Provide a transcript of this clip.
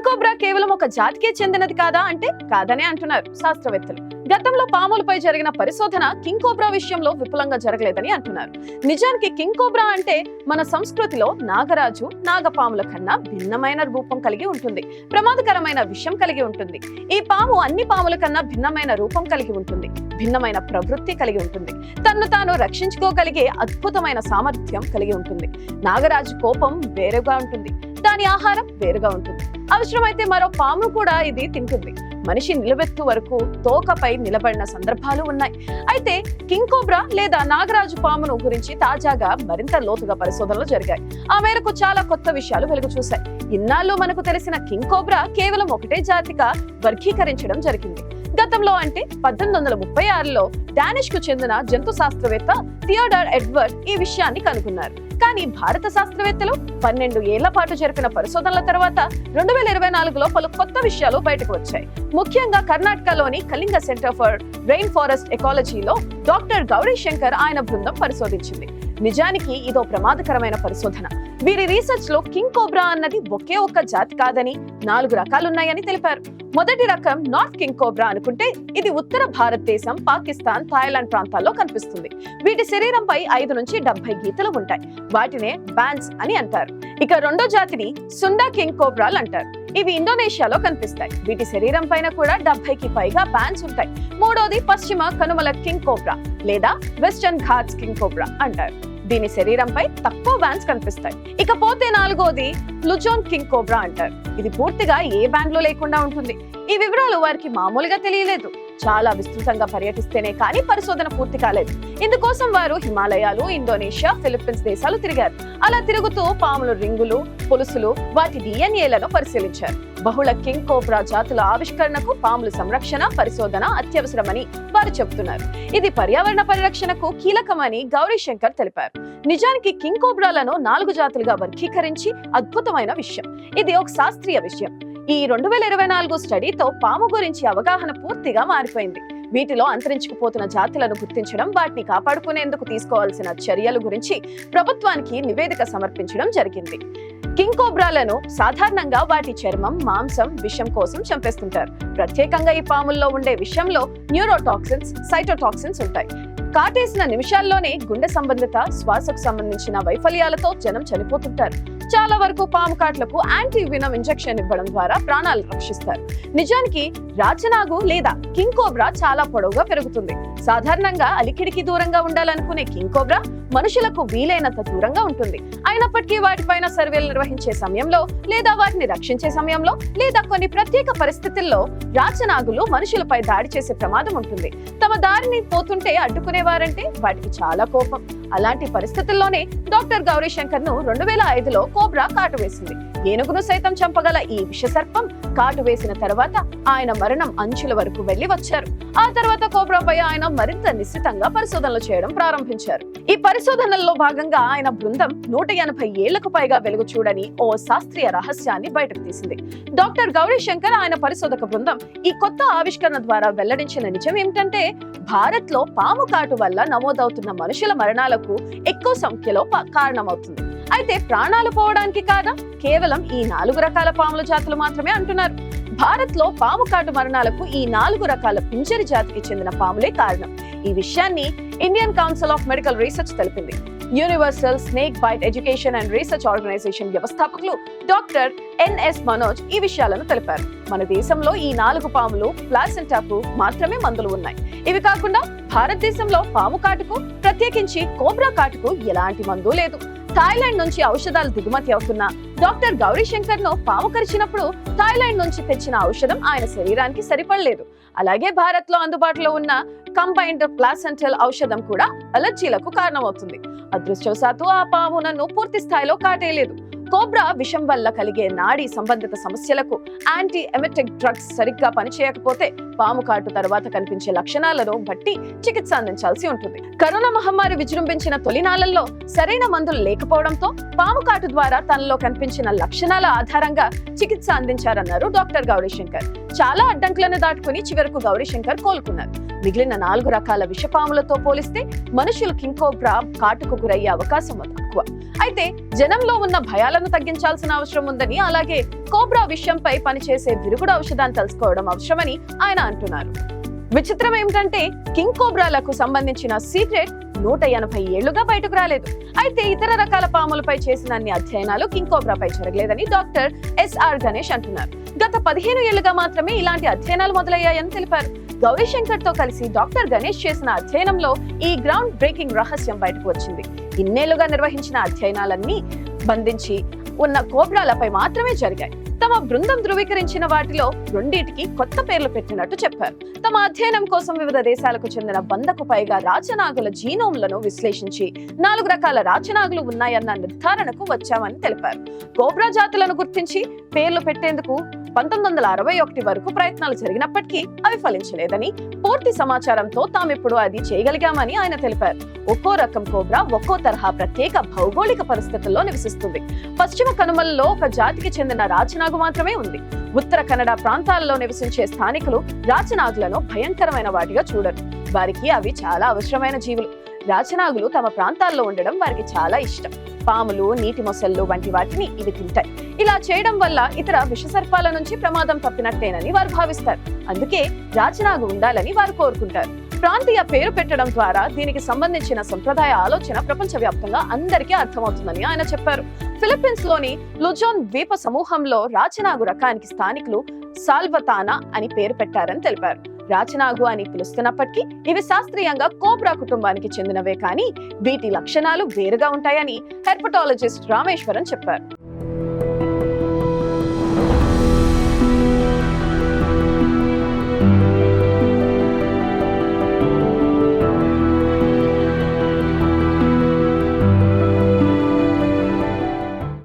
King కేవలం ఒక జాతికే చెందినది కాదా అంటే కాదనే అంటున్నారు శాస్త్రవేత్తలు. గతంలో పాములపై జరిగిన పరిశోధన కింగ్ విషయంలో విపులంగా జరగలేదని అంటున్నారు. నిజానికి కింగ్ అంటే మన సంస్కృతిలో నాగరాజు, నాగపాముల కన్నా భిన్నమైన రూపం కలిగి ఉంటుంది. ప్రమాదకరమైన విషం కలిగి ఉంటుంది. ఈ పాము అన్ని పాముల కన్నా భిన్నమైన రూపం కలిగి ఉంటుంది. భిన్నమైన ప్రవృత్తి కలిగి ఉంటుంది. తన్ను తాను రక్షించుకోగలిగే అద్భుతమైన సామర్థ్యం కలిగి ఉంటుంది. నాగరాజు కోపం వేరుగా ఉంటుంది. దాని ఆహారం వేరుగా ఉంటుంది. అవసరమైతే మరో పాము కూడా ఇది తింటుంది. మనిషి నిలబెత్తు వరకు తోకపై నిలబడిన సందర్భాలు ఉన్నాయి. అయితే కింగ్ లేదా నాగరాజు పామును గురించి తాజాగా మరింత లోతుగా పరిశోధనలు జరిగాయి. ఆ మేరకు చాలా కొత్త విషయాలు వెలుగు చూశాయి. ఇన్నాళ్ళు మనకు తెలిసిన కింగ్ కేవలం ఒకటే జాతిగా వర్గీకరించడం జరిగింది. గతంలో అంటే 1836లో డానిష్ కు చెందిన జంతు శాస్త్రవేత్త థియోడర్ ఎడ్వర్డ్ ఈ విషయాన్ని కనుగొన్నారు. కానీ భారత శాస్త్రవేత్తలు 12 ఏళ్ల పాటు జరిపిన పరిశోధనల తర్వాత 2024లో పలు కొత్త విషయాలు బయటకు వచ్చాయి. ముఖ్యంగా కర్ణాటకలోని Kalinga centre for rain forest ఎకాలజీలో డాక్టర్ గౌరీ శంకర్ ఆయన బృందం పరిశోధించింది. నిజానికి ఇదో ప్రమాదకరమైన పరిశోధన. వీరి రీసెర్చ్ లో కింగ్ అన్నది ఒకే ఒక్క జాతి కాదని 4 రకాలున్నాయని తెలిపారు. మొదటి రకం నార్త్ కింగ్ అనుకుంటే ఇది ఉత్తర భారతదేశం, పాకిస్తాన్, థాయిలాండ్ ప్రాంతాల్లో కనిపిస్తుంది. వీటి శరీరంపై 5 నుంచి 70 గీతలు ఉంటాయి. వాటినే బ్యాండ్స్ అని అంటారు. ఇక రెండో జాతిని సుండా కింగ్ అంటారు. ఇవి ఇండోనేషియాలో కనిపిస్తాయి. వీటి శరీరం పైన కూడా 70కి పైగా బ్యాండ్స్ ఉంటాయి. మూడోది పశ్చిమ కనుమల కింగ్ లేదా వెస్టర్న్ ఘాట్స్ కింగ్ అంటారు. దీని శరీరంపై తక్కువ బ్యాండ్స్ కనిపిస్తాయి. ఇకపోతే నాలుగోది లుజోన్ కింగ్ అంటారు. ఇది పూర్తిగా ఏ బ్యాండ్ లో లేకుండా ఉంటుంది. ఈ వివరాలు వారికి మామూలుగా తెలియలేదు. చాలా విస్తృతంగా పర్యటిస్తేనే కానీ పరిశోధన పూర్తి కాలేదు. ఇందుకోసం వారు హిమాలయాలు, ఇండోనేషియా, ఫిలిప్పీన్స్ దేశాలు తిరిగారు. అలా తిరుగుతూ పాముల రింగులు, పులుసులు, వాటి డిఎన్ఏలను పరిశీలించారు. బహుళ కింగ్ జాతుల ఆవిష్కరణకు పాముల సంరక్షణ, పరిశోధన అత్యవసరమని వారు చెబుతున్నారు. ఇది పర్యావరణ పరిరక్షణకు కీలకమని గౌరీ శంకర్ తెలిపారు. నిజానికి కింగ్ 4 జాతులుగా వర్గీకరించి అద్భుతమైన విషయం. ఇది ఒక శాస్త్రీయ విషయం. ఈ 2024 స్టడీతో పాము గురించి అవగాహన పూర్తిగా మారిపోయింది. వీటిలో అంతరించుకుపోతున్న జాతులను గుర్తించడం, వాటిని కాపాడుకునేందుకు తీసుకోవాల్సిన చర్యల గురించి ప్రభుత్వానికి నివేదిక సమర్పించడం జరిగింది. కింగ్ సాధారణంగా వాటి చర్మం, మాంసం, విషం కోసం చంపేస్తుంటారు. ప్రత్యేకంగా ఈ పాముల్లో ఉండే విషంలో న్యూరోటాక్సిన్స్, సైటోటాక్సిన్స్ ఉంటాయి. కాటేసిన నిమిషాల్లోనే గుండె సంబంధిత, శ్వాసకు సంబంధించిన వైఫల్యాలతో జనం చనిపోతుంటారు. చాలా వరకు పాము కాట్లకు యాంటీ వినమ్ ఇంజెక్షన్ ఇవ్వడం ద్వారా ప్రాణాలు రక్షిస్తారు. నిజానికి రాచనాగు లేదా కింగ్ చాలా పొడవుగా పెరుగుతుంది. సాధారణంగా అలికిడికి దూరంగా ఉండాలనుకునే కింగ్ మనుషులకు వీలైనంత దూరంగా ఉంటుంది. అయినప్పటికీ వాటిపైన సర్వేలు నిర్వహించే సమయంలో, లేదా వాటిని రక్షించే సమయంలో, లేదా కొన్ని ప్రత్యేక పరిస్థితుల్లో రాచనాగులు మనుషులపై దాడి చేసే ప్రమాదం ఉంటుంది. తమ దారిని పోతుంటే అడ్డుకునేవారంటే వాటికి చాలా కోపం. అలాంటి పరిస్థితుల్లోనే డాక్టర్ గౌరీ శంకర్ ను 2005లో కాటు వేసింది. ఏనుగును సైతం చంపగల ఈ విషసర్పం కాటు వేసిన తర్వాత ఆయన మరణం అంచుల వరకు వెళ్లి వచ్చారు. ఆ తర్వాత కోబ్రాపై ఆయన మరింత నిశ్చితంగా పరిశోధనలు చేయడం ప్రారంభించారు. ఈ పరిశోధనల్లో భాగంగా ఆయన బృందం 180 ఏళ్లకు పైగా వెలుగు చూడని ఓ శాస్త్రీయ రహస్యాన్ని బయటకు తీసింది. డాక్టర్ గౌరీ శంకర్, ఆయన పరిశోధక బృందం ఈ కొత్త ఆవిష్కరణ ద్వారా వెల్లడించిన నిజం ఏమిటంటే, భారత్ లో పాము కాటు వల్ల నమోదవుతున్న మనుషుల మరణాలకు ఎక్కువ సంఖ్యలో కారణమవుతుంది. అయితే ప్రాణాలు పోవడానికి కాదా కేవలం ఈ 4 రకాల పాముల జాతులు మాత్రమే అంటున్నారు. భారత్ లో పాము కాటు మరణాలకు ఈ 4 రకాల పింజరి జాతికి చెందిన పాములే కారణం. ఈ విషయాన్ని Indian Council of Medical Research తెలిపింది. Universal Snake Bite Education and Research Organisation వ్యవస్థాపకులు డాక్టర్ ఎన్ఎస్ మనోజ్ ఈ విషయాలను తెలిపారు. మన దేశంలో ఈ 4 పాములు ప్లాసెంటాకు మాత్రమే మందులు ఉన్నాయి. ఇవి కాకుండా భారతదేశంలో పాము కాటుకు, ప్రత్యేకించి కోబ్రా కాటుకు ఎలాంటి మందు లేదు. థాయిలాండ్ నుంచి ఔషధాలు దిగుమతి అవుతున్నా డాక్టర్ గౌరీ శంకర్ ను పాము కరిచినప్పుడు థాయిలాండ్ నుంచి తెచ్చిన ఔషధం ఆయన శరీరానికి సరిపడలేదు. అలాగే భారత్ లో అందుబాటులో ఉన్న కంబైన్డ్ ప్లాసెంటల్ ఔషధం కూడా అలర్జీలకు కారణమవుతుంది. అదృష్టవశాత్తు ఆ పాము నన్ను పూర్తి స్థాయిలో కాటేయలేదు. కోబ్రా విషం వల్ల కలిగే నాడీ సంబంధిత సమస్యలకు యాంటీ ఎమెటిక్ డ్రగ్స్ సరిగ్గా పనిచేయకపోతే పాము కాటు తర్వాత కనిపించే లక్షణాలను బట్టి చికిత్స అందించాల్సి ఉంటుంది. కరోనా మహమ్మారి విజృంభించిన తొలినాళ్లలో సరైన మందులు లేకపోవడంతో పాము కాటు ద్వారా తనలో కనిపించిన లక్షణాల ఆధారంగా చికిత్స అందించారన్నారు డాక్టర్ గౌరీ శంకర్. చాలా అడ్డంకులను దాటుకుని చివరకు గౌరీ శంకర్ కోలుకున్నారు. మిగిలిన 4 రకాల విషపాములతో పోలిస్తే మనుషులు కింగ్ కాటుకు గురయ్యే అవకాశం తక్కువ. అయితే జనంలో ఉన్న భయాలను తగ్గించాల్సిన అవసరం ఉందని, అలాగే కోబ్రా విషయంపై పనిచేసే విరుగుడు ఔషధాన్ని తెలుసుకోవడం అవసరమని ఆయన అంటున్నారు. విచిత్రం ఏమిటంటే కింగ్ కోబ్రాలకు సంబంధించిన సీక్రెట్ 180 ఏళ్లుగా బయటకు రాలేదు. అయితే ఇతర రకాల పాములపై చేసిన అన్ని అధ్యయనాలు కింగ్ కోబ్రాపై జరగలేదని డాక్టర్ ఎస్ఆర్ గణేష్ అంటున్నారు. గత 15 ఏళ్లుగా మాత్రమే ఇలాంటి అధ్యయనాలు మొదలయ్యాయని తెలిపారు. గౌరీశంకర్ తో కలిసి డాక్టర్ గణేష్ చేసిన అధ్యయనంలో ఈ గ్రౌండ్ బ్రేకింగ్ రహస్యం బయటకు వచ్చింది. ఇన్నేళ్లుగా నిర్వహించిన అధ్యయనాలన్నీ బంధించి ఉన్న కోబ్రాలపై మాత్రమే జరిగాయి. తమ బృందం ధృవీకరించిన వాటిలో 2టికి కొత్త పేర్లు పెట్టినట్టు చెప్పారు. తమ అధ్యయనం కోసం వివిధ దేశాలకు చెందిన 100కు పైగా రాచనాగుల జీనోమ్లను విశ్లేషించి 4 రకాల రాచనాగులు ఉన్నాయన్న నిర్ధారణకు వచ్చామని తెలిపారు. కోబ్రా జాతులను గుర్తించి పేర్లు పెట్టేందుకు 1961 వరకు ప్రయత్నాలు జరిగినప్పటికీ అవి ఫలించలేదని, పూర్తి సమాచారంతో తామిప్పుడు అది చేయగలిగామని ఆయన తెలిపారు. ఒక్కో రకం కోబ్రా ఒక్కో తరహా ప్రత్యేక భౌగోళిక పరిస్థితుల్లో నివసిస్తుంది. పశ్చిమ కనుమలలో ఒక జాతికి చెందిన రాచనాగు మాత్రమే ఉంది. ఉత్తర కన్నడ ప్రాంతాల్లో నివసించే స్థానికులు రాచనాగులను భయంకరమైన వాటిగా చూడరు. వారికి అవి చాలా అవసరమైన జీవులు. రాచనాగులు తమ ప్రాంతాల్లో ఉండడం వారికి చాలా ఇష్టం. పాములు, నీటి మొసళ్ళు వంటి వాటిని ఇవి తింటాయి. ఇలా చేయడం వల్ల ఇతర విషసర్పాల నుంచి ప్రమాదం తప్పినట్టేనని వారు భావిస్తారు. అందుకే రాచనాగు ఉండాలని వారు కోరుకుంటారు. ప్రాంతీయ పేరు పెట్టడం ద్వారా దీనికి సంబంధించిన సంప్రదాయ ఆలోచన ప్రపంచవ్యాప్తంగా అందరికీ అర్థమవుతుందని ఆయన చెప్పారు. ఫిలిప్పీన్స్ లోని లుజోన్ ద్వీప సమూహంలో రాచనాగు రకానికి స్థానికులు సాల్వతానా అని పేరు పెట్టారని తెలిపారు. రాచనాగు అని పిలుస్తున్నప్పటికీ ఇవి శాస్త్రీయంగా కోబ్రా కుటుంబానికి చెందినవే కానీ వీటి లక్షణాలు వేరుగా ఉంటాయని హెర్పటాలజిస్ట్ రామేశ్వరన్ చెప్పారు.